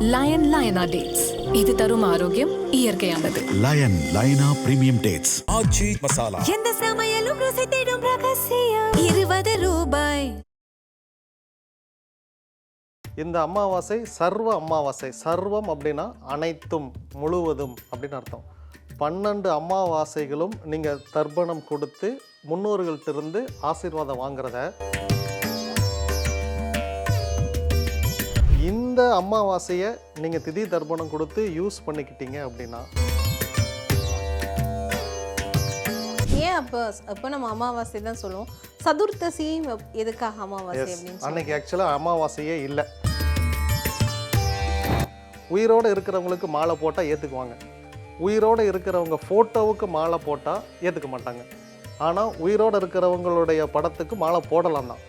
லயனா dates, இது தரும் ஆரோக்கியம் இயற்கையானது. லயனா பிரீமியம் டேட்ஸ். ஆச்சி மசாலா. எந்த சமையலும் ருசி தேடும் ரகசியம் 20 ரூபாய். இந்த அமாவாசை சர்வ அமாவாசை. சர்வம் அப்படின்னா அனைத்தும், முழுவதும் அப்படின்னு அர்த்தம். 12 அமாவாசைகளும் நீங்கள் தர்ப்பணம் கொடுத்து முன்னோர்கள்ட்ட இருந்து ஆசீர்வாதம் வாங்குறத இந்த அமாவாசையை நீங்கள் திதி தர்ப்பணம் கொடுத்து யூஸ் பண்ணிக்கிட்டீங்க அப்படின்னா ஏன் அப்போ நம்ம அமாவாசை தான் சொல்லுவோம். சதுர்த்தசி எதுக்காக அமாவாசை அப்படின்னு அன்னைக்கு ஆக்சுவலாக அமாவாசையே இல்லை. உயிரோடு இருக்கிறவங்களுக்கு மாலை போட்டால் ஏற்றுக்குவாங்க, உயிரோடு இருக்கிறவங்க ஃபோட்டோவுக்கு மாலை போட்டால் ஏற்றுக்க மாட்டாங்க. ஆனால் உயிரோடு இருக்கிறவங்களுடைய படத்துக்கு மாலை போடலாம் தான்.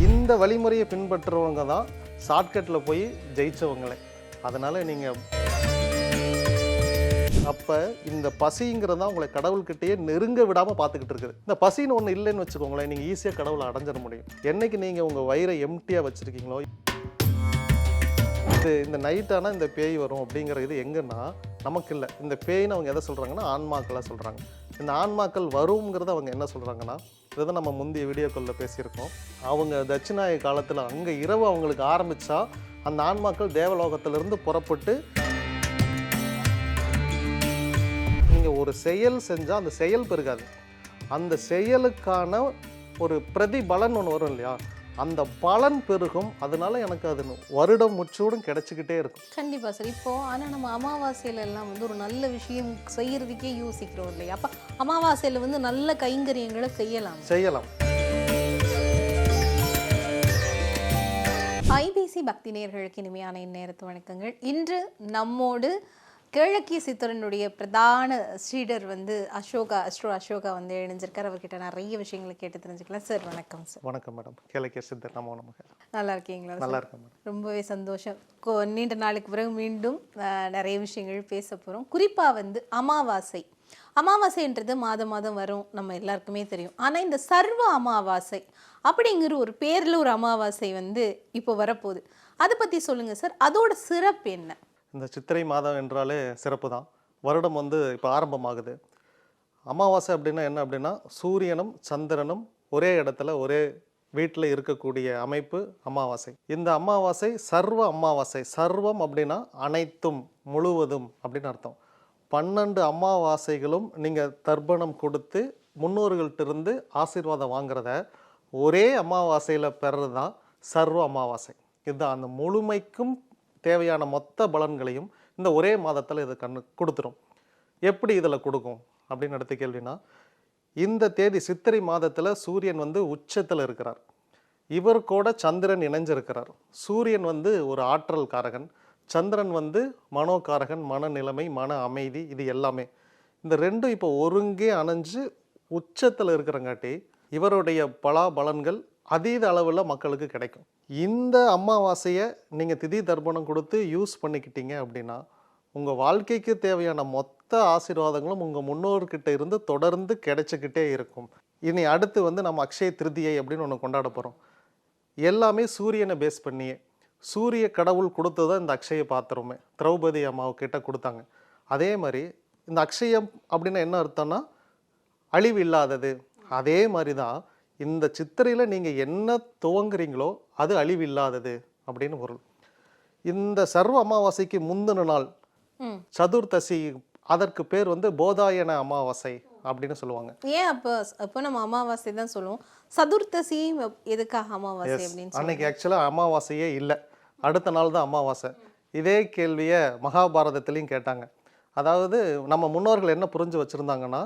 இந்த வழிமுறையை பின்பற்றுறவங்க தான் ஷார்ட்கட்டில் போய் ஜெயித்தவங்களே. அதனால் நீங்கள் அப்போ இந்த பசிங்கிறது தான் உங்களை கடவுள்கிட்டயே நெருங்க விடாமல் பார்த்துக்கிட்டு இருக்குது. இந்த பசின்னு ஒன்று இல்லைன்னு வச்சுக்கோங்களேன், நீங்கள் ஈஸியாக கடவுளை அடைஞ்சிட முடியும். என்றைக்கு நீங்கள் உங்கள் வயிறை எம்டியாக வச்சுருக்கீங்களோ, இந்த நைட்டானால் இந்த பேய் வரும் அப்படிங்கிற இது எங்கன்னா நமக்கு இல்லை. இந்த பேய்னு அவங்க எதை சொல்கிறாங்கன்னா ஆன்மாக்களாக சொல்கிறாங்க. இந்த ஆன்மாக்கள் வருங்கிறத அவங்க என்ன சொல்கிறாங்கன்னா, இதை நம்ம முந்தைய வீடியோக்களில் பேசியிருக்கோம். அவங்க தட்சிணாய காலத்தில் அங்கே இரவு அவங்களுக்கு ஆரம்பித்தா அந்த ஆன்மாக்கள் தேவலோகத்திலிருந்து புறப்பட்டு நீங்கள் ஒரு செயல் செஞ்சால் அந்த செயல் பெருகாது, அந்த செயலுக்கான ஒரு பிரதிபலன் ஒன்று வரும் இல்லையா, அந்த பலன் பெருகும். அதனால எனக்கு அது வருடம் முச்சூடும் கிடைச்சிக்கிட்டே இருக்கும். கண்டிப்பாக சார். இப்போது ஆனால் நம்ம அமாவாசையில எல்லாம் ஒரு நல்ல விஷயம் செய்யறதுக்கே யோசிக்கிறோம் இல்லையா? அப்போ அமாவாசையில் நல்ல கைங்கரியங்களை செய்யலாம். ஐபிசி பக்தி நேயர்களுக்கு இனிமையான இந்நேரத்து வணக்கங்கள். இன்று நம்மோடு கிழக்கிய சித்தரனுடைய பிரதான ஸ்ரீடர் அசோகா இணைஞ்சிருக்கார். அவர்கிட்ட நிறைய விஷயங்களை கேட்டு தெரிஞ்சுக்கலாம். சார் வணக்கம். சார் வணக்கம் மேடம். கிழக்கிய சித்தர் நமோ நமக. நல்லா இருக்கீங்களா? நல்லா இருக்கேன் மேடம். ரொம்பவே சந்தோஷம். நீண்ட நாளுக்கு பிறகு மீண்டும் நிறைய விஷயங்கள் பேச போகிறோம். குறிப்பாக அமாவாசைன்றது மாதம் வரும், நம்ம எல்லாருக்குமே தெரியும். ஆனால் இந்த சர்வ அமாவாசை அப்படிங்கிற ஒரு பேரில் ஒரு அமாவாசை இப்போ வரப்போகுது. அதை பற்றி சொல்லுங்கள் சார். அதோட சிறப்பு என்ன? இந்த சித்திரை மாதம் என்றாலே சிறப்பு தான். வருடம் இப்போ ஆரம்பமாகுது. அமாவாசை அப்படின்னா என்ன அப்படின்னா, சூரியனும் சந்திரனும் ஒரே இடத்துல ஒரே வீட்டில் இருக்கக்கூடிய அமைப்பு அமாவாசை. இந்த அமாவாசை சர்வ அமாவாசை. சர்வம் அப்படின்னா அனைத்தும், முழுவதும் அப்படின்னு அர்த்தம். 12 அமாவாசைகளும் நீங்கள் தர்ப்பணம் கொடுத்து முன்னோர்கள்ட்ட இருந்து ஆசீர்வாதம் வாங்குறத ஒரே அமாவாசையில் பெறது தான் சர்வ அமாவாசை. இதுதான் அந்த முழுமைக்கும் தேவையான மொத்த பலன்களையும் இந்த ஒரே மாதத்தில் இது கொடுத்துரும். எப்படி இதில் கொடுக்கும் அப்படின்னு அடுத்த கேள்வினா, இந்த தேதி சித்திரை மாதத்தில் சூரியன் உச்சத்தில் இருக்கிறார். இவர் கூட சந்திரன் இணைஞ்சிருக்கிறார். சூரியன் ஒரு ஆற்றல் காரகன், சந்திரன் மனோகாரகன், மனநிலைமை, மன அமைதி, இது எல்லாமே. இந்த ரெண்டும் இப்போ ஒருங்கே அணைஞ்சு உச்சத்தில் இருக்கிறங்காட்டி இவருடைய பலாபலன்கள் அதீத அளவில் மக்களுக்கு கிடைக்கும். இந்த அமாவாசையை நீங்கள் திதி தர்ப்பணம் கொடுத்து யூஸ் பண்ணிக்கிட்டீங்க அப்படின்னா உங்கள் வாழ்க்கைக்கு தேவையான மொத்த ஆசீர்வாதங்களும் உங்கள் முன்னோர்கிட்ட இருந்து தொடர்ந்து கிடைச்சிக்கிட்டே இருக்கும். இனி அடுத்து நம்ம அக்ஷய திருதியை அப்படின்னு ஒன்று கொண்டாட போகிறோம். எல்லாமே சூரியனை பேஸ் பண்ணியே. சூரிய கடவுள் கொடுத்தது தான் இந்த அக்ஷய பாத்திரமே. திரௌபதி அம்மாவுக்கிட்ட கொடுத்தாங்க. அதே மாதிரி இந்த அக்ஷயம் அப்படின்னா என்ன அர்த்தம்னா அழிவு இல்லாதது. அதே மாதிரி தான் இந்த சித்திரையில் நீங்கள் என்ன துவங்குறீங்களோ அது அழிவில்லாதது அப்படின்னு பொருள். இந்த சர்வ அமாவாசைக்கு முந்தின நாள் சதுர்த்தசி, அதற்கு பேர் போதாயன அமாவாசை அப்படின்னு சொல்லுவாங்க. ஏன் அப்போ நம்ம அமாவாசை தான் சொல்லுவோம். சதுர்த்தசி எதுக்காக அமாவாசை அப்படின்னு? அன்னைக்கு ஆக்சுவலாக அமாவாசையே இல்லை, அடுத்த நாள் தான் அமாவாசை. இதே கேள்வியை மகாபாரதத்துலேயும் கேட்டாங்க. அதாவது நம்ம முன்னோர்கள் என்ன புரிஞ்சு வச்சுருந்தாங்கன்னா,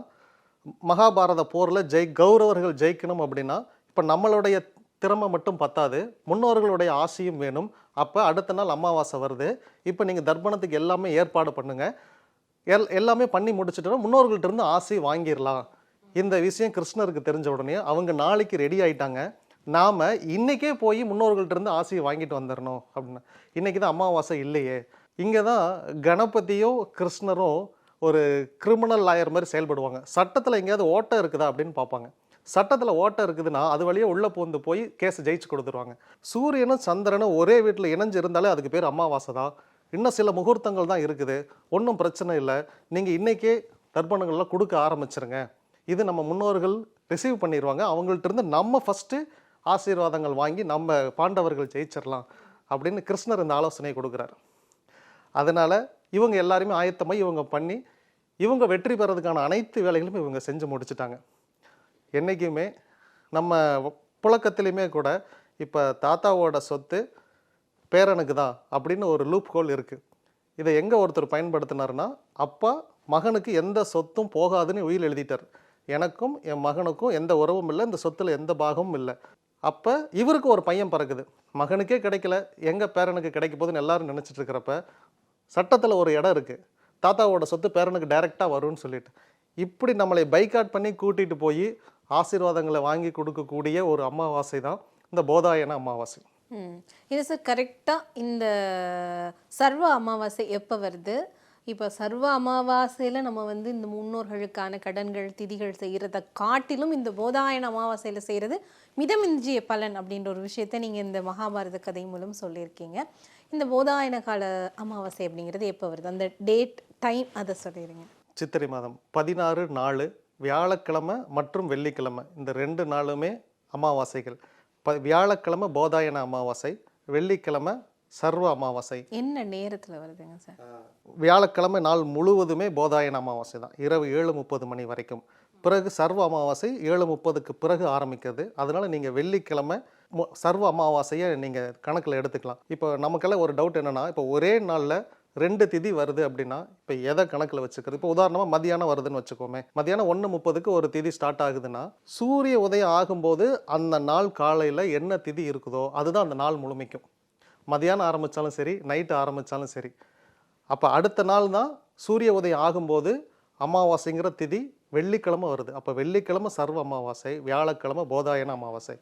மகாபாரத போரில் கௌரவர்கள் ஜெயிக்கணும் அப்படின்னா இப்போ நம்மளுடைய திறமை மட்டும் பத்தாது, முன்னோர்களுடைய ஆசையும் வேணும். அப்போ அடுத்த நாள் அமாவாசை வருது, இப்போ நீங்கள் தர்ப்பணத்துக்கு எல்லாமே ஏற்பாடு பண்ணுங்கள், எல்லாமே பண்ணி முடிச்சுட்டோன்னா முன்னோர்கள்ட்ட இருந்து ஆசை வாங்கிடலாம். இந்த விஷயம் கிருஷ்ணருக்கு தெரிஞ்ச உடனே அவங்க நாளைக்கு ரெடி ஆகிட்டாங்க. நாம் இன்றைக்கே போய் முன்னோர்கள்ட்ட இருந்து ஆசையை வாங்கிட்டு வந்துடணும் அப்படின்னு. இன்றைக்கி தான் அமாவாசை இல்லையே. இங்கே தான் கணபதியும் கிருஷ்ணரும் ஒரு கிரிமினல் லாயர் மாதிரி செயல்படுவாங்க. சட்டத்தில் எங்கேயாவது ஓட்டம் இருக்குதா அப்படின்னு பார்ப்பாங்க. சட்டத்தில் ஓட்டை இருக்குதுன்னா அது வழியாக உள்ளே பூந்து போய் கேஸை ஜெயிச்சு கொடுத்துருவாங்க. சூரியனும் சந்திரனும் ஒரே வீட்டில் இணைஞ்சு இருந்தாலே அதுக்கு பேர் அமாவாசை தான். இன்னும் சில முகூர்த்தங்கள் தான் இருக்குது, ஒன்றும் பிரச்சனை இல்லை, நீங்கள் இன்றைக்கே தர்ப்பணங்கள்லாம் கொடுக்க ஆரம்பிச்சிருங்க. இது நம்ம முன்னோர்கள் ரிசீவ் பண்ணிடுவாங்க, அவங்கள்ட்ட இருந்து நம்ம ஃபஸ்ட்டு ஆசீர்வாதங்கள் வாங்கி நம்ம பாண்டவர்கள் ஜெயிச்சிடலாம் அப்படின்னு கிருஷ்ணர் இந்த ஆலோசனையை கொடுக்குறாரு. அதனால் இவங்க எல்லாருமே ஆயத்தமாக இவங்க பண்ணி இவங்க வெற்றி பெறதுக்கான அனைத்து வேலைகளும் இவங்க செஞ்சு முடிச்சிட்டாங்க. என்றைக்குமே நம்ம புழக்கத்திலையுமே கூட இப்போ தாத்தாவோட சொத்து பேரனுக்கு தான் அப்படின்னு ஒரு லூப் ஹோல் இருக்குது. இதை எங்கே ஒருத்தர் பயன்படுத்தினார்னா, அப்பா மகனுக்கு எந்த சொத்தும் போகாதுன்னு உயில் எழுதிட்டார். எனக்கும் என் மகனுக்கும் எந்த உறவும் இல்லை, இந்த சொத்தில் எந்த பாகமும் இல்லை. அப்போ இவருக்கு ஒரு பையன் பிறகுது, மகனுக்கே கிடைக்கல, எங்கள் பேரனுக்கு கிடைக்க போதுன்னு எல்லாரும் நினச்சிட்டு இருக்கிறப்ப சட்டத்தில் ஒரு இடம் இருக்குது, தாத்தாவோட சொத்து பேரனுக்கு டைரெக்டாக வரும்னு சொல்லிட்டு இப்படி நம்மளை பைக்காட் பண்ணி கூட்டிகிட்டு போய் ஆசீர்வாதங்களை வாங்கி கொடுக்கக்கூடிய ஒரு அமாவாசை தான் இந்த போதாயன அமாவாசை. இது சார் கரெக்டாக இந்த சர்வ அமாவாசை எப்போ வருது? இப்போ சர்வ அமாவாசையில் நம்ம வந்து இந்த முன்னோர்களுக்கான கடன்கள் திதிகள் செய்கிறத காட்டிலும் இந்த போதாயன அமாவாசையில் செய்கிறது மிதமிஞ்சிய பலன் அப்படின்ற ஒரு விஷயத்தை நீங்கள் இந்த மகாபாரத கதை மூலம் சொல்லியிருக்கீங்க. இந்த போதாயன கால அமாவாசை அப்படிங்கிறது எப்போ வருது? அந்த டேட் டைம் அதை சொல்லிடுங்க. சித்திரை மாதம் 16 வியாழக்கிழமை மற்றும் வெள்ளிக்கிழமை, இந்த 2 நாளுமே அமாவாசைகள். வியாழக்கிழமை போதாயன அமாவாசை, வெள்ளிக்கிழமை சர்வ அமாவாசை. என்ன நேரத்தில் வருதுங்க சார்? வியாழக்கிழமை நாள் முழுவதுமே போதாயன அமாவாசை தான், இரவு 7:30 மணி வரைக்கும். பிறகு சர்வ அமாவாசை 7:30க்கு பிறகு ஆரம்பிக்கிறது. அதனால நீங்கள் வெள்ளிக்கிழமை சர்வ அமாவாசையை நீங்கள் கணக்கில் எடுத்துக்கலாம். இப்போ நமக்கெல்லாம் ஒரு டவுட் என்னென்னா, இப்போ ஒரே நாளில் 2 திதி வருது அப்படின்னா இப்போ எதை கணக்கில் வச்சுக்கிறது? இப்போ உதாரணமாக மதியானம் வருதுன்னு வச்சுக்கோமே, மதியானம் 1:30க்கு ஒரு திதி ஸ்டார்ட் ஆகுதுன்னா சூரிய உதயம் ஆகும்போது அந்த நாள் காலையில் என்ன திதி இருக்குதோ அதுதான் அந்த நாள் முழுமைக்கும். மதியானம் ஆரம்பித்தாலும் சரி, நைட்டு ஆரம்பித்தாலும் சரி. அப்போ அடுத்த நாள் தான் சூரிய உதயம் ஆகும்போது அமாவாசைங்கிற திதி வெள்ளிக்கிழமை வருது. அப்போ வெள்ளிக்கிழமை சர்வ அமாவாசை, வியாழக்கிழமை போதாயன அமாவாசை.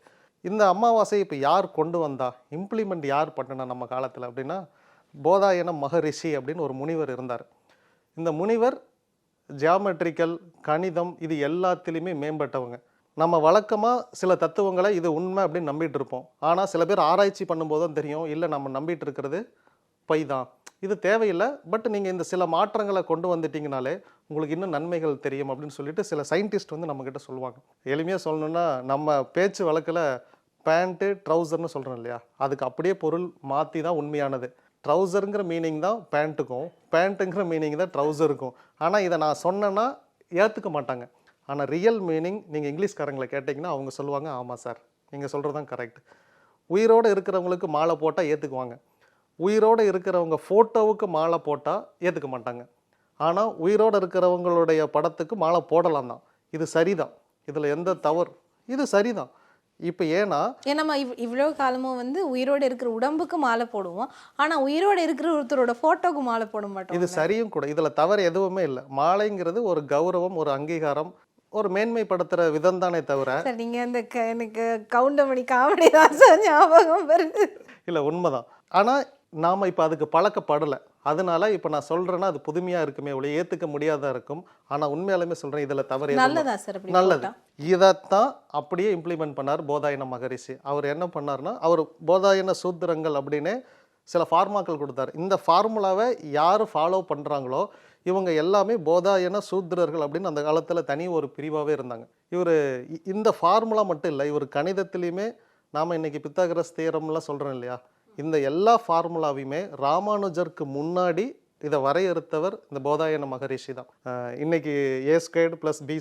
இந்த அமாவாசை இப்போ யார் கொண்டு வந்தா, இம்ப்ளிமெண்ட் யார் பண்ணினா நம்ம காலத்தில் அப்படின்னா, போதாயன மகரிஷி அப்படின்னு ஒரு முனிவர் இருந்தார். இந்த முனிவர் ஜியாமெட்ரிக்கல், கணிதம் இது எல்லாத்துலேயுமே மேம்பட்டவங்க. நம்ம வழக்கமாக சில தத்துவங்களை இது உண்மை அப்படின்னு நம்பிட்டு இருப்போம். ஆனால் சில பேர் ஆராய்ச்சி பண்ணும்போது தான் தெரியும், இல்லை நம்ம நம்பிட்டு இருக்கிறது பொய் தான், இது தேவையில்லை, பட் நீங்கள் இந்த சில மாற்றங்களை கொண்டு வந்துட்டீங்கனாலே உங்களுக்கு இன்னும் நன்மைகள் தெரியும் அப்படின்னு சொல்லிட்டு சில சயின்டிஸ்ட் வந்து நம்மக்கிட்ட சொல்லுவாங்க. எளிமையாக சொல்லணுன்னா, நம்ம பேச்சு வழக்கில் பேண்ட்டு ட்ரௌசர்னு சொல்கிறோம் இல்லையா, அதுக்கு அப்படியே பொருள் மாற்றி தான் உண்மையானது. ட்ரௌசருங்கிற மீனிங் தான் பேண்ட்டுக்கும், பேண்ட்டுங்கிற மீனிங் தான் ட்ரௌசருக்கும். ஆனால் இதை நான் சொன்னேன்னா ஏற்றுக்க மாட்டாங்க. ஆனால் ரியல் மீனிங் நீங்கள் இங்கிலீஷ்காரங்களை கேட்டிங்கன்னா அவங்க சொல்லுவாங்க, ஆமாம் சார் நீங்கள் சொல்கிறது தான் கரெக்ட். உயிரோடு இருக்கிறவங்களுக்கு மாலை போட்டால் ஏற்றுக்குவாங்க, உயிரோடு இருக்கிறவங்க ஃபோட்டோவுக்கு மாலை போட்டால் ஏற்றுக்க மாட்டாங்க. ஆனால் உயிரோடு இருக்கிறவங்களுடைய படத்துக்கு மாலை போடலாம் தான். இது சரிதான், இதில் எந்த தவறு, இது சரிதான். இப்போ ஏன்னா நம்ம இவ்வளோ காலமும் வந்து உயிரோடு இருக்கிற உடம்புக்கு மாலை போடுவோம், ஆனால் உயிரோடு இருக்கிற ஒருத்தரோட ஃபோட்டோக்கு மாலை போட மாட்டோம். இது சரியும் கூட, இதில் தவறு எதுவுமே இல்லை. மாலைங்கிறது ஒரு கௌரவம், ஒரு அங்கீகாரம், ஒரு மேன்மைப்படுத்துகிற விதம் தானே தவிர. சார் நீங்கள் அந்த எனக்கு கவுண்டமணி காமெடி தான் சார் ஞாபகம் வருது. இல்லை உண்மைதான். ஆனால் நாம் இப்போ அதுக்கு பழக்கப்படலை. அதனால இப்போ நான் சொல்கிறேன்னா அது புதுமையாக இருக்குமே ஒழிய ஏற்றுக்க முடியாதா இருக்கும். ஆனால் உண்மையாலுமே சொல்கிறேன், இதில் தவறு நல்லதா சார்? நல்லது. இதைத்தான் அப்படியே இம்ப்ளிமெண்ட் பண்ணார் போதாயன மகரிஷி. அவர் என்ன பண்ணார்னா, அவர் போதாயன சூத்திரங்கள் அப்படின்னு சில ஃபார்மாக்கள் கொடுத்தார். இந்த ஃபார்முலாவை யார் ஃபாலோ பண்ணுறாங்களோ இவங்க எல்லாமே போதாயன சூத்திரர்கள் அப்படின்னு அந்த காலத்தில் தனி ஒரு பிரிவாகவே இருந்தாங்க. இவர் இந்த ஃபார்முலா மட்டும் இல்லை, இவர் கணிதத்துலேயுமே நாம் இன்றைக்கி பித்தாகரஸ் தியரம்லாம் சொல்கிறோம் இல்லையா, இந்த எல்லா ஃபார்முலாவையுமே ராமானுஜருக்கு முன்னாடி இதை வரையறுத்தவர் இந்த போதாயன மகரிஷி தான். இன்னைக்கு A² + B²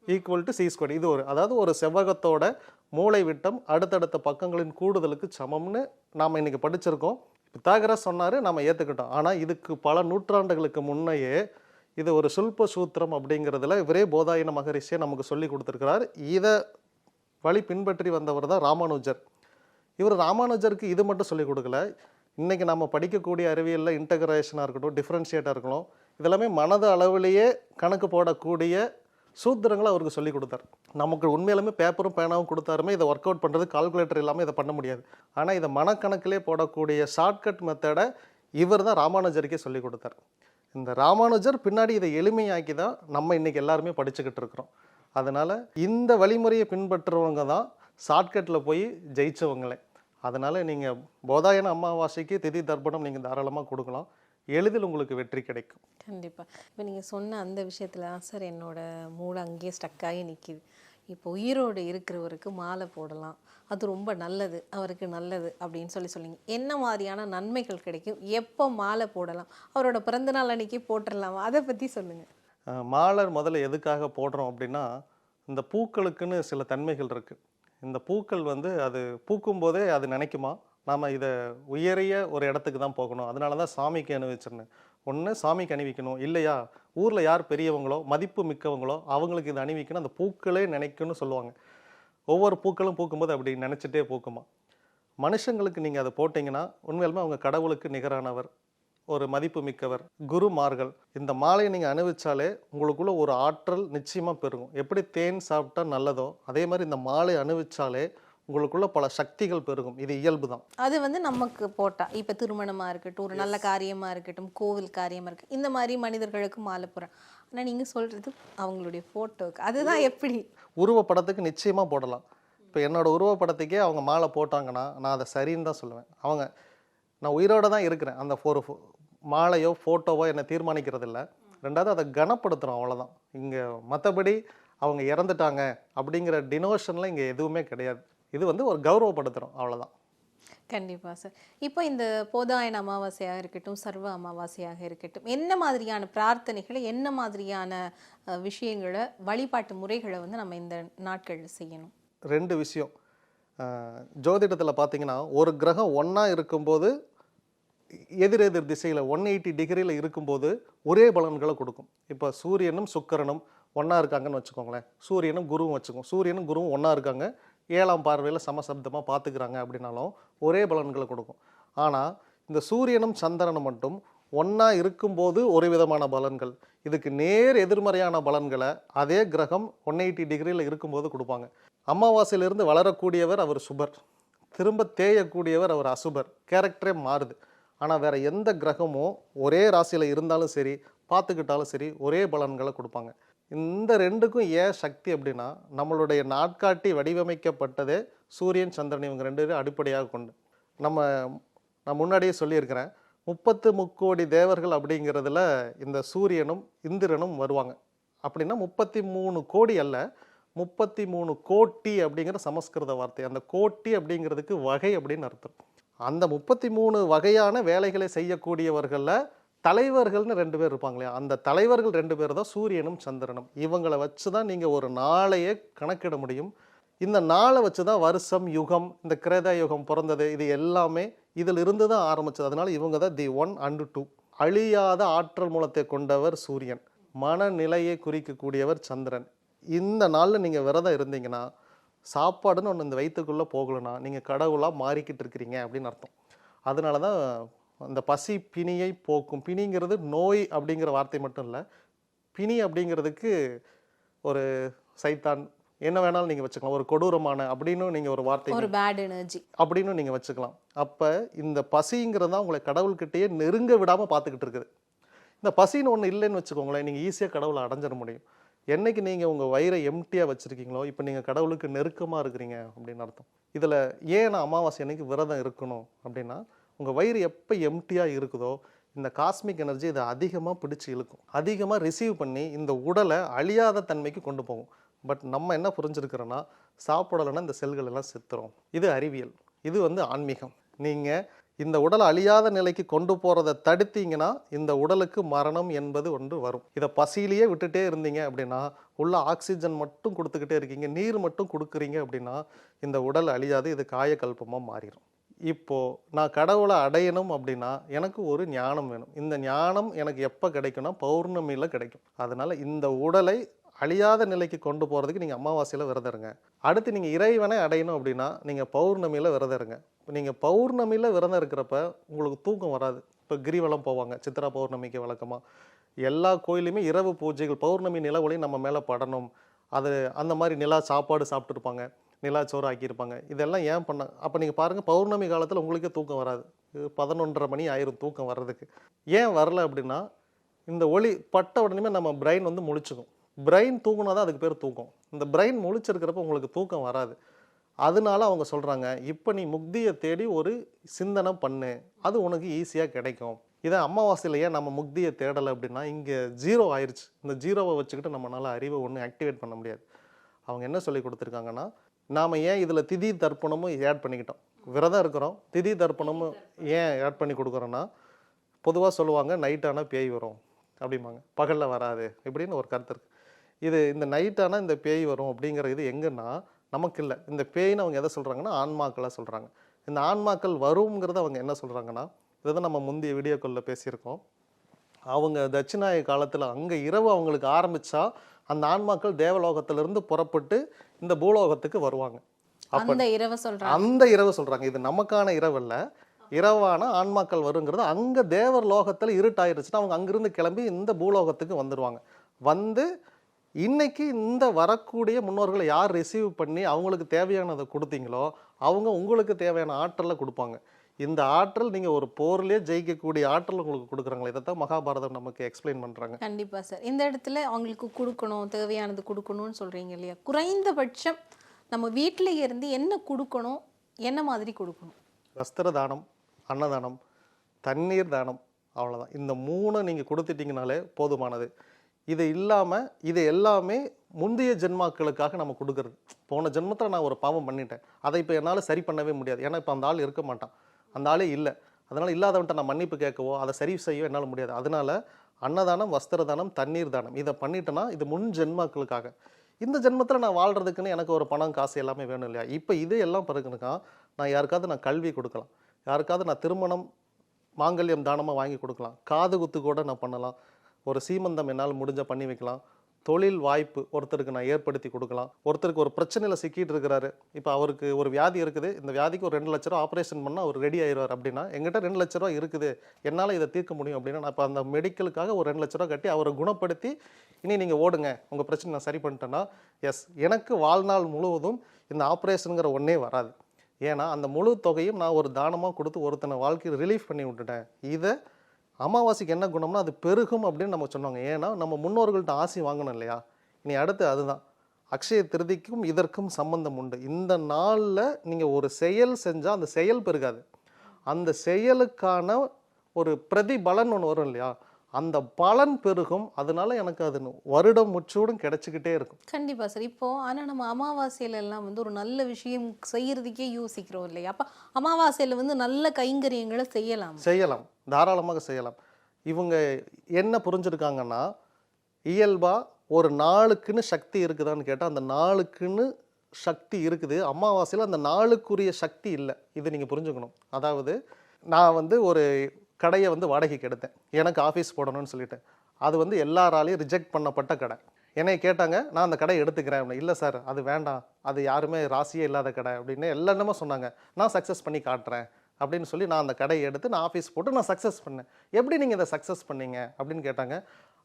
= C². இது அதாவது ஒரு செவ்வகத்தோட மூளை விட்டம் அடுத்தடுத்த பக்கங்களின் கூடுதலுக்கு சமம்னு நாம் இன்னைக்கு படிச்சிருக்கோம். பித்தாகரஸ் சொன்னார், நம்ம ஏற்றுக்கிட்டோம். ஆனால் இதுக்கு பல நூற்றாண்டுகளுக்கு முன்னையே இது ஒரு சுல்ப சூத்திரம் அப்படிங்கிறதுல இவரே போதாயன மகரிஷியை நமக்கு சொல்லி கொடுத்துருக்கிறார். இதை வழி பின்பற்றி வந்தவர் தான் ராமானுஜர். இவர் ராமானுஜருக்கு இது மட்டும் சொல்லிக் கொடுக்கல, இன்றைக்கி நம்ம படிக்கக்கூடிய அறிவியலில் இன்டகிரேஷனாக இருக்கட்டும், டிஃப்ரென்ஷியேட்டாக இருக்கணும், இதெல்லாமே மனது அளவிலேயே கணக்கு போடக்கூடிய சூத்திரங்களை அவருக்கு சொல்லிக் கொடுத்தார். நமக்கு உண்மையிலுமே பேப்பரும் பேனாவும் கொடுத்தாருமே இதை ஒர்க் அவுட் பண்ணுறது கால்குலேட்டர் இல்லாமல் இதை பண்ண முடியாது. ஆனால் இதை மனக்கணக்கிலே போடக்கூடிய ஷார்ட்கட் மெத்தடை இவர் தான் ராமானுஜருக்கே சொல்லிக் கொடுத்தார். இந்த ராமானுஜர் பின்னாடி இதை எளிமையாக்கி தான் நம்ம இன்றைக்கி எல்லாருமே படிச்சுக்கிட்டு இருக்கிறோம். அதனால் இந்த வழிமுறையை பின்பற்றுறவங்க தான் ஷார்ட்கட்டில் போய் ஜெயித்தவங்களே. அதனால் நீங்கள் போதாயன அமாவாசைக்கு திதி தர்ப்பணம் நீங்கள் தாராளமாக கொடுக்கலாம். எளிதில் உங்களுக்கு வெற்றி கிடைக்கும். கண்டிப்பாக. இப்போ நீங்கள் சொன்ன அந்த விஷயத்தில் தான் சார் என்னோட மூளை அங்கேயே ஸ்டக்காகி நிற்கிது. இப்போ உயிரோடு இருக்கிறவருக்கு மாலை போடலாம், அது ரொம்ப நல்லது, அவருக்கு நல்லது அப்படின்னு சொல்லிங்க. என்ன மாதிரியான நன்மைகள் கிடைக்கும், எப்போ மாலை போடலாம், அவரோட பிறந்தநாள் அன்னைக்கு போட்டுடலாமா, அதை பற்றி சொல்லுங்கள். மாலை முதல்ல எதுக்காக போடுறோம் அப்படின்னா, இந்த பூக்களுக்குன்னு சில தன்மைகள் இருக்குது. இந்த பூக்கள் வந்து அது பூக்கும் போதே அது நினைக்குமா நாம் இதை உயரிய ஒரு இடத்துக்கு தான் போகணும், அதனால தான் சாமிக்கு அணிவிச்சிருந்தேன். ஒன்று சாமிக்கு அணிவிக்கணும், இல்லையா ஊரில் யார் பெரியவங்களோ மதிப்பு மிக்கவங்களோ அவங்களுக்கு இது அணிவிக்கணும், அந்த பூக்களே நினைக்கும்னு சொல்லுவாங்க. ஒவ்வொரு பூக்களும் பூக்கும்போது அப்படி நினச்சிட்டே பூக்குமா. மனுஷங்களுக்கு நீங்கள் அதை போட்டிங்கன்னா உண்மையிலுமே அவங்க கடவுளுக்கு நிகரானவர், ஒரு மதிப்பு மிக்கவர், குருமார்கள். இந்த மாலையை நீங்கள் அணிவிச்சாலே உங்களுக்குள்ள ஒரு ஆற்றல் நிச்சயமாக பெருகும். எப்படி தேன் சாப்பிட்டா நல்லதோ அதே மாதிரி இந்த மாலை அணிவிச்சாலே உங்களுக்குள்ள பல சக்திகள் பெருகும். இது இயல்பு தான். அது வந்து நமக்கு போட்டால் இப்போ திருமணமாக இருக்கட்டும், ஒரு நல்ல காரியமாக இருக்கட்டும், கோவில் காரியமாக இருக்குது, இந்த மாதிரி மனிதர்களுக்கு மாலை போடுறேன். ஆனால் நீங்கள் சொல்கிறது அவங்களுடைய ஃபோட்டோக்கு, அதுதான் எப்படி உருவப்படத்துக்கு நிச்சயமாக போடலாம். இப்போ என்னோடய உருவப்படத்துக்கே அவங்க மாலை போட்டாங்கன்னா நான் அதை சரின்னு தான் சொல்லுவேன். அவங்க நான் உயிரோடு தான் இருக்கிறேன், அந்த ஒரு மாலையோ ஃபோட்டோவோ என்னை தீர்மானிக்கிறது இல்லை. ரெண்டாவது அதை கனப்படுத்துகிறோம், அவ்வளோதான். இங்கே மற்றபடி அவங்க இறந்துட்டாங்க அப்படிங்கிற டினோஷனில் இங்கே எதுவுமே கிடையாது. இது வந்து ஒரு கௌரவப்படுத்துகிறோம், அவ்வளோதான். கண்டிப்பாக சார். இப்போ இந்த போதாயன அமாவாசையாக இருக்கட்டும், சர்வ அமாவாசையாக இருக்கட்டும், என்ன மாதிரியான பிரார்த்தனைகளை, என்ன மாதிரியான விஷயங்களை, வழிபாட்டு முறைகளை வந்து நம்ம இந்த நாட்களில் செய்யணும்? 2 விஷயம். ஜோதிடத்தில் பார்த்தீங்கன்னா ஒரு கிரகம் ஒன்றா இருக்கும்போது எதிரெதிர் திசையில் 180 டிகிரியில் இருக்கும்போது ஒரே பலன்களை கொடுக்கும். இப்போ சூரியனும் சுக்கிரனும் ஒன்றா இருக்காங்கன்னு வச்சுக்கோங்களேன், சூரியனும் குருவும் வச்சுக்கோங்க, சூரியனும் குருவும் ஒன்றா இருக்காங்க, 7ஆம் பார்வையில் சமசப்தமாக பார்த்துக்கிறாங்க அப்படின்னாலும் ஒரே பலன்களை கொடுக்கும். ஆனால் இந்த சூரியனும் சந்திரனும் மட்டும் ஒன்றா இருக்கும்போது ஒரு விதமான பலன்கள், இதுக்கு நேர் எதிர்மறையான பலன்களை அதே கிரகம் 180 டிகிரியில் இருக்கும்போது கொடுப்பாங்க. அமாவாசையிலிருந்து வளரக்கூடியவர் அவர் சுபர், திரும்ப தேயக்கூடியவர் அவர் அசுபர், கேரக்டரே மாறுது. ஆனால் வேறு எந்த கிரகமும் ஒரே ராசியில் இருந்தாலும் சரி, பார்த்துக்கிட்டாலும் சரி, ஒரே பலன்களை கொடுப்பாங்க. இந்த 2க்கும் ஏன் சக்தி அப்படின்னா, நம்மளுடைய நாட்காட்டி வடிவமைக்கப்பட்டதே சூரியன் சந்திரன் இவங்க 2 பேரும் அடிப்படையாக கொண்டு. நான் முன்னாடியே சொல்லியிருக்கிறேன், 33 கோடி தேவர்கள் அப்படிங்கிறதுல இந்த சூரியனும் இந்திரனும் வருவாங்க. அப்படின்னா 33 கோடி அல்ல, 33 கோட்டி அப்படிங்கிற சமஸ்கிருத வார்த்தை. அந்த கோட்டி அப்படிங்கிறதுக்கு வகை அப்படின்னு அர்த்தம். அந்த 33 வகையான வேலைகளை செய்யக்கூடியவர்களில் தலைவர்கள்னு 2 பேர் இருப்பாங்க இல்லையா, அந்த தலைவர்கள் 2 பேர் தான் சூரியனும் சந்திரனும். இவங்களை வச்சு தான் நீங்கள் ஒரு நாளையே கணக்கிட முடியும். இந்த நாளை வச்சு தான் வருஷம், யுகம், இந்த கிரேத யுகம் பிறந்தது, இது எல்லாமே இதில் இருந்து தான் ஆரம்பிச்சது. அதனால இவங்க தான் தி 1 and 2. அழியாத ஆற்றல் மூலத்தை கொண்டவர் சூரியன், மனநிலையை குறிக்கக்கூடியவர் சந்திரன். இந்த நாளில் நீங்கள் விரதம் இருந்தீங்கன்னா, சாப்பாடுன்னு ஒன்று இந்த வயிற்றுக்குள்ளே போகலன்னா நீங்கள் கடவுளாக மாறிக்கிட்டு இருக்கிறீங்க அப்படின்னு அர்த்தம். அதனால தான் அந்த பசி பிணியை போக்கும். பிணிங்கிறது நோய் அப்படிங்கிற வார்த்தை மட்டும் இல்லை, பிணி அப்படிங்கிறதுக்கு ஒரு சைத்தான் என்ன வேணாலும் நீங்கள் வச்சுக்கலாம், ஒரு கொடூரமான அப்படின்னு நீங்கள் ஒரு வார்த்தை, ஒரு பேட் எனர்ஜி அப்படின்னு நீங்கள் வச்சுக்கலாம். அப்போ இந்த பசிங்கிறது தான் உங்களை கடவுள்கிட்டயே நெருங்க விடாமல் பார்த்துக்கிட்டு இருக்குது. இந்த பசின்னு ஒன்று இல்லைன்னு வச்சுக்கோங்களேன், நீங்கள் ஈஸியாக கடவுளை அடைஞ்சிட முடியும். என்னைக்கு நீங்கள் உங்கள் வயிறை எம்டியாக வச்சுருக்கீங்களோ இப்போ நீங்கள் கடவுளுக்கு நெருக்கமாக இருக்கிறீங்க அப்படின்னு அர்த்தம். இதில் ஏன் நான் அமாவாசை அன்னைக்கு விரதம் இருக்கணும் அப்படின்னா, உங்கள் வயிறு எப்போ எம்டியாக இருக்குதோ இந்த காஸ்மிக் எனர்ஜி இதை அதிகமாக பிடிச்சி இழுக்கும், அதிகமாக ரிசீவ் பண்ணி இந்த உடலை அழியாத தன்மைக்கு கொண்டு போகும். பட் நம்ம என்ன புரிஞ்சுருக்கிறோன்னா, சாப்பிடலைன்னா இந்த செல்கள் எல்லாம் செத்துரும். இது அறிவியல், இது வந்து ஆன்மீகம். நீங்கள் இந்த உடலை அழியாத நிலைக்கு கொண்டு போகிறத தடுத்தீங்கன்னா இந்த உடலுக்கு மரணம் என்பது ஒன்று வரும். இதை பசியிலேயே விட்டுட்டே இருந்தீங்க அப்படின்னா, உள்ள ஆக்சிஜன் மட்டும் கொடுத்துக்கிட்டே இருக்கீங்க, நீர் மட்டும் கொடுக்குறீங்க அப்படின்னா இந்த உடல் அழியாது, இது காயக்கல்பமாக மாறிடும். இப்போது நான் கடவுளை அடையணும் அப்படின்னா எனக்கு ஒரு ஞானம் வேணும். இந்த ஞானம் எனக்கு எப்போ கிடைக்கும்னா பௌர்ணமியில் கிடைக்கும். அதனால் இந்த உடலை அழியாத நிலைக்கு கொண்டு போகிறதுக்கு நீங்கள் அமாவாசையில் விரதம் இருங்க. அடுத்து நீங்கள் இறைவனை அடையணும் அப்படின்னா நீங்கள் பௌர்ணமியில் விரதம் இருங்க. நீங்கள் பௌர்ணமியில் விரதம் இருக்கிறப்ப உங்களுக்கு தூக்கம் வராது. இப்போ கிரிவலம் போவாங்க சித்ரா பௌர்ணமிக்கு வழக்கமாக. எல்லா கோயிலுமே இரவு பூஜைகள், பௌர்ணமி நில ஒளி நம்ம மேலே படணும், அது அந்த மாதிரி நிலா சாப்பாடு சாப்பிட்ருப்பாங்க, நிலா சோறு ஆக்கியிருப்பாங்க. இதெல்லாம் ஏன் பண்ண, அப்போ நீங்கள் பாருங்கள் பௌர்ணமி காலத்தில் உங்களுக்கே தூக்கம் வராது. 11:30 மணி ஆயிரும் தூக்கம் வர்றதுக்கு. ஏன் வரல அப்படின்னா, இந்த ஒளி பட்ட உடனே நம்ம பிரெயின் வந்து முழிச்சுக்கும். பிரெயின் தூங்கினா தான் அதுக்கு பேர் தூக்கம். இந்த பிரெயின் முழிச்சிருக்கிறப்ப உங்களுக்கு தூக்கம் வராது. அதனால அவங்க சொல்கிறாங்க, இப்போ நீ முக்தியை தேடி ஒரு சிந்தனை பண்ணு, அது உனக்கு ஈஸியாக கிடைக்கும். இதை அமாவாசையில் ஏன் நம்ம முக்தியை தேடலை அப்படின்னா, இங்கே 0 ஆயிடுச்சு. இந்த 0வை வச்சுக்கிட்டு நம்மளால் அறிவை ஒன்றும் ஆக்டிவேட் பண்ண முடியாது. அவங்க என்ன சொல்லி கொடுத்துருக்காங்கன்னா, நாம் ஏன் இதில் திதி தர்ப்பணமும் ஆட் பண்ணிக்கிட்டோம். விரதம் இருக்கிறோம், திதி தர்ப்பணமும் ஏன் ஆட் பண்ணி கொடுக்குறோன்னா, பொதுவாக சொல்லுவாங்க நைட் ஆனால் பேய் வரும் அப்படிம்பாங்க, பகலில் வராது இப்படின்னு ஒரு கருத்து இருக்குது. இந்த நைட் ஆனால் இந்த பேய் வரும் அப்படிங்கிற இது எங்கன்னா நமக்கு இல்லை. இந்த பேய்னு அவங்க எதை சொல்கிறாங்கன்னா ஆன்மாக்களாக சொல்கிறாங்க. இந்த ஆன்மாக்கள் வருங்கிறத அவங்க என்ன சொல்கிறாங்கன்னா, இதை தான் நம்ம முந்தைய வீடியோக்களில் பேசியிருக்கோம். அவங்க தட்சிணாய காலத்தில் அங்கே இரவு அவங்களுக்கு ஆரம்பித்தா அந்த ஆன்மாக்கள் தேவலோகத்திலிருந்து புறப்பட்டு இந்த பூலோகத்துக்கு வருவாங்க. அந்த இரவு சொல்கிறாங்க. இது நமக்கான இரவு இல்லை, இரவான ஆன்மாக்கள் வருங்கிறது. அங்கே தேவர் லோகத்தில் இருட்டாயிருச்சுன்னா அவங்க அங்கிருந்து கிளம்பி இந்த பூலோகத்துக்கு வந்துடுவாங்க. வந்து இன்னைக்கு இந்த வரக்கூடிய முன்னோர்களை யார் ரிசீவ் பண்ணி அவங்களுக்கு தேவையானதை கொடுத்தீங்களோ அவங்க உங்களுக்கு தேவையான ஆற்றலை கொடுப்பாங்க. இந்த ஆற்றல் நீங்கள் ஒரு போர்லேயே ஜெயிக்கக்கூடிய ஆற்றல் உங்களுக்கு கொடுக்குறாங்களே. இதைத்தான் மகாபாரதம் நமக்கு எக்ஸ்பிளைன் பண்ணுறாங்க. கண்டிப்பாக சார். இந்த இடத்துல அவங்களுக்கு கொடுக்கணும், தேவையானது கொடுக்கணும்னு சொல்கிறீங்க இல்லையா? குறைந்தபட்சம் நம்ம வீட்டில் இருந்து என்ன கொடுக்கணும், என்ன மாதிரி கொடுக்கணும்? வஸ்திர தானம், அன்னதானம், தண்ணீர் தானம், அவ்வளோதான். இந்த 3 நீங்கள் கொடுத்துட்டிங்கனாலே போதுமானது. இது இல்லாமல் இது எல்லாமே முந்தைய ஜென்மாக்களுக்காக நம்ம கொடுக்குறது. போன ஜென்மத்தில் நான் ஒரு பாவம் பண்ணிட்டேன், அதை இப்போ என்னால் சரி பண்ணவே முடியாது. ஏன்னா இப்போ அந்த ஆள் இருக்க மாட்டான், அந்த ஆளே இல்லை. அதனால் இல்லாதவன்ட்ட நான் மன்னிப்பு கேட்கவோ அதை சரி செய்யவோ என்னால் முடியாது. அதனால் அன்னதானம், வஸ்திர தானம், தண்ணீர் தானம் இதை பண்ணிட்டேன்னா இது முன் ஜென்மாக்களுக்காக. இந்த ஜென்மத்தில் நான் வாழ்கிறதுக்குன்னு எனக்கு ஒரு பணம் காசு எல்லாமே வேணும் இல்லையா? இப்போ இது எல்லாம் பிறகுனுக்கா நான் யாருக்காவது நான் கல்வி கொடுக்கலாம், யாருக்காவது நான் திருமணம் மாங்கல்யம் தானமாக வாங்கி கொடுக்கலாம், காது குத்து கூட நான் பண்ணலாம், ஒரு சீமந்தம் என்னால் முடிஞ்ச பண்ணி வைக்கலாம், தொழில் வாய்ப்பு ஒருத்தருக்கு நான் ஏற்படுத்தி கொடுக்கலாம். ஒருத்தருக்கு ஒரு பிரச்சனையில் சிக்கிட்டு இருக்கிறாரு, இப்போ அவருக்கு ஒரு வியாதி இருக்குது, இந்த வியாதிக்கு ஒரு 2 லட்ச ரூபா ஆப்ரேஷன் பண்ணால் அவர் ரெடி ஆயிடுவார் அப்படின்னா, எங்கிட்ட 2 லட்ச ரூபா இருக்குது, என்னால் இதை தீர்க்க முடியும் அப்படின்னா, நான் இப்போ அந்த மெடிக்கலுக்காக ஒரு 2 லட்ச ரூபா கட்டி அவரை குணப்படுத்தி இனி நீங்கள் ஓடுங்க, உங்கள் பிரச்சனை நான் சரி பண்ணிட்டேன்னா, எஸ், எனக்கு வாழ்நாள் முழுவதும் இந்த ஆப்ரேஷனுங்கிற ஒன்றே வராது. ஏன்னா அந்த முழு தொகையும் நான் ஒரு தானமாக கொடுத்து ஒருத்தனை வாழ்க்கையை ரிலீஃப் பண்ணி விட்டுட்டேன். இதை அமாவாசைக்கு என்ன குணம்னா அது பெருகும் அப்படின்னு நம்ம சொன்னாங்க. ஏன்னா நம்ம முன்னோர்கள்ட்ட ஆசி வாங்கணும் இல்லையா? இனி அடுத்து அதுதான் அக்ஷய திருதிக்கும் இதற்கும் சம்பந்தம் உண்டு. இந்த நாளில் நீங்கள் ஒரு செயல் செஞ்சால் அந்த செயல் பெருகாது, அந்த செயலுக்கான ஒரு பிரதிபலன் ஒன்று வரும் இல்லையா? அந்த பலன் பெருகும். அதனால எனக்கு அது வருடம் முச்சூடும் கிடைச்சிக்கிட்டே இருக்கும். கண்டிப்பா சார். இப்போ ஆனா நம்ம அமாவாசையில எல்லாம் வந்து ஒரு நல்ல விஷயம் செய்யறதுக்கே யோசிக்கிறோம் இல்லையா? அப்ப அமாவாசையில வந்து நல்ல கைங்கரியங்களை செய்யலாம், தாராளமாக செய்யலாம். இவங்க என்ன புரிஞ்சிருக்காங்கன்னா, இயல்பா ஒரு நாளுக்குன்னு சக்தி இருக்குதான்னு கேட்டால் அந்த நாளுக்குன்னு சக்தி இருக்குது, அமாவாசையில் அந்த நாளுக்குரிய சக்தி இல்லை. இது நீங்கள் புரிஞ்சுக்கணும். அதாவது நான் வந்து ஒரு கடையை வந்து வாடகைக்கு எடுத்தேன், எனக்கு ஆஃபீஸ் போடணும்னு சொல்லிட்டேன். அது வந்து எல்லாராலையும் ரிஜெக்ட் பண்ணப்பட்ட கடை. என்னை கேட்டாங்க, நான் அந்த கடையை எடுத்துக்கிறேன் அப்படின்னு. இல்லை சார் அது வேண்டாம், அது யாருமே ராசியே இல்லாத கடை அப்படின்னு எல்லாருமே சொன்னாங்க. நான் சக்ஸஸ் பண்ணி காட்டுறேன் அப்படின்னு சொல்லி நான் அந்த கடையை எடுத்து நான் ஆஃபீஸ் போட்டு நான் சக்ஸஸ் பண்ணேன். எப்படி நீங்கள் இதை சக்ஸஸ் பண்ணீங்க அப்படின்னு கேட்டாங்க.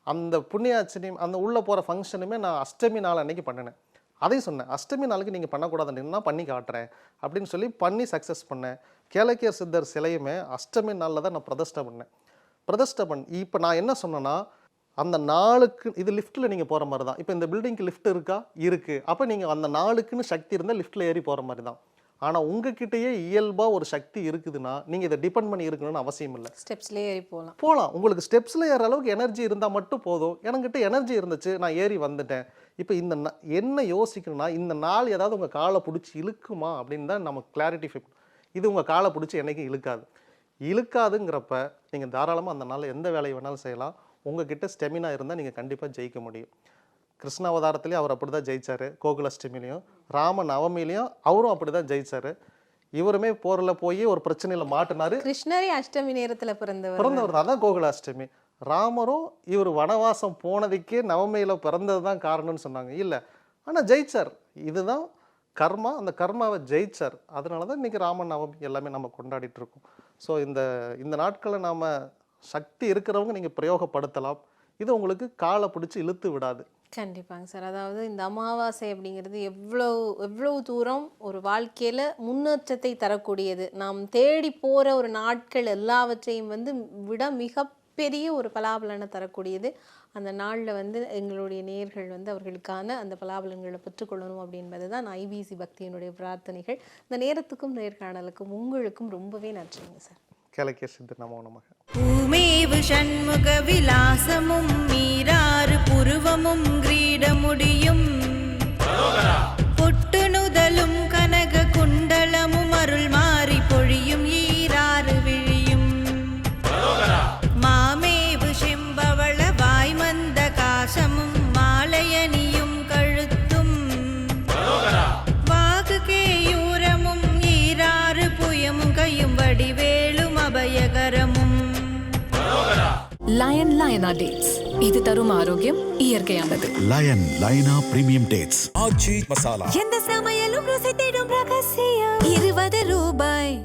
அந்த புண்ணியாச்சரியம் அந்த உள்ளே போகிற ஃபங்க்ஷனுமே நான் அஷ்டமி நாள் அன்னைக்கு பண்ணினேன். அதையும் சொன்னேன், அஷ்டமி நாளுக்கு நீங்கள் பண்ணக்கூடாதுன்னு நான் பண்ணி காட்டுறேன் அப்படின்னு சொல்லி பண்ணி சக்ஸஸ் பண்ணேன். கேளக்கிய சித்தர் சிலையுமே அஷ்டமி நாளில் தான் நான் பிரதிஷ்டை பண்ணேன். இப்போ நான் என்ன சொன்னேன்னா, அந்த நாளுக்கு இது லிஃப்ட்டில் நீங்கள் போகிற மாதிரி தான். இப்போ இந்த பில்டிங்க்கு லிஃப்ட் இருக்கா? இருக்குது. அப்போ நீங்கள் அந்த நாளுக்குன்னு சக்தி இருந்தால் லிஃப்ட்டில் ஏறி போகிற மாதிரி தான். ஆனால் உங்ககிட்டயே இயல்பாக ஒரு சக்தி இருக்குதுன்னா நீங்கள் இதை டிபெண்ட் பண்ணி இருக்கணும்னு அவசியம் இல்லை. ஸ்டெப்ஸ்லேயே ஏறி போகலாம். உங்களுக்கு ஸ்டெப்ஸில் ஏற அளவுக்கு எனர்ஜி இருந்தால் மட்டும் போதும். எனக்கிட்ட எனர்ஜி இருந்துச்சு, நான் ஏறி வந்துட்டேன். இப்போ இந்த என்ன யோசிக்கணும்னா, இந்த நாள் ஏதாவது உங்கள் காலை பிடிச்சி இழுக்குமா அப்படின்னு தான் நம்ம கிளாரிட்டிஃபை. இது உங்கள் காலை பிடிச்சி என்றைக்கும் இழுக்காதுங்கிறப்ப நீங்கள் தாராளமாக அந்த நாளில் எந்த வேலையை வேணாலும் செய்யலாம். உங்ககிட்ட ஸ்டெமினா இருந்தால் நீங்கள் கண்டிப்பாக ஜெயிக்க முடியும். கிருஷ்ண அவதாரத்துலேயும் அவர் அப்படி தான் ஜெயிச்சார், கோகுலாஷ்டமிலையும் ராம நவமிலையும் அவரும் அப்படி தான் ஜெயிச்சார். இவருமே போரில் போய் ஒரு பிரச்சனையில் மாட்டினார். கிருஷ்ணரே அஷ்டமி நேரத்தில் பிறந்தவர் தான் கோகுலாஷ்டமி. ராமரும் இவர் வனவாசம் போனதுக்கே நவமியில் பிறந்தது தான் காரணம்னு சொன்னாங்க. இல்லை, ஆனால் ஜெயிச்சார். இதுதான் கர்மா, அந்த கர்மாவை ஜெயிச்சார். அதனால தான் இன்றைக்கி ராம நவமி எல்லாமே நம்ம கொண்டாடிட்டு இருக்கோம். ஸோ இந்த நாட்களில் நாம் சக்தி இருக்கிறவங்க நீங்கள் பிரயோகப்படுத்தலாம். இது உங்களுக்கு காலை பிடிச்சி இழுத்து விடாது. கண்டிப்பாங்க சார். அதாவது இந்த அமாவாசை அப்படிங்கிறது எவ்வளவு தூரம் ஒரு வாழ்க்கையில் முன்னேற்றத்தை தரக்கூடியது. நாம் தேடி போகிற ஒரு நாட்கள் எல்லாவற்றையும் வந்து விட மிக மிகப்பெரிய ஒரு பலாபலனை தரக்கூடியது. அந்த நாளில் வந்து எங்களுடைய நேயர்கள் வந்து அவர்களுக்கான அந்த பலாபலன்களை பெற்றுக்கொள்ளணும் அப்படின்பது தான் ஐபிசி பக்தியினுடைய பிரார்த்தனைகள். இந்த நேரத்துக்கும் நேர்காணலுக்கும் உங்களுக்கும் ரொம்பவே நன்றிங்க சார். கேளக்கிய சித்தர் நமோ நமக. பூமேவு ஷண்முக விலாசமும் மீராறு புருவமும் கிரீடமுடியும் பொட்டுணுதலும் கனக குண்டலமும் அருள் மாறி பொழியும் ஈராறு விழியும் மாமேவு செம்பவள வாய்மந்த காசமும் மாலையணியும் கழுத்தும் வாகு கேயூரமும் ஈராறு புயமும் கையும் வடிவேலும் அபயகரமும். லயன் லயனா டேட்ஸ், இது தரும் ஆரோக்கியம் இயற்கையானது. லயன் லைனா பிரீமியம் டேட்ஸ். ஆச்சி மசாலா. எந்த சமையலும் ருசி தேடும் ரகசியம் 20 ரூபாய்.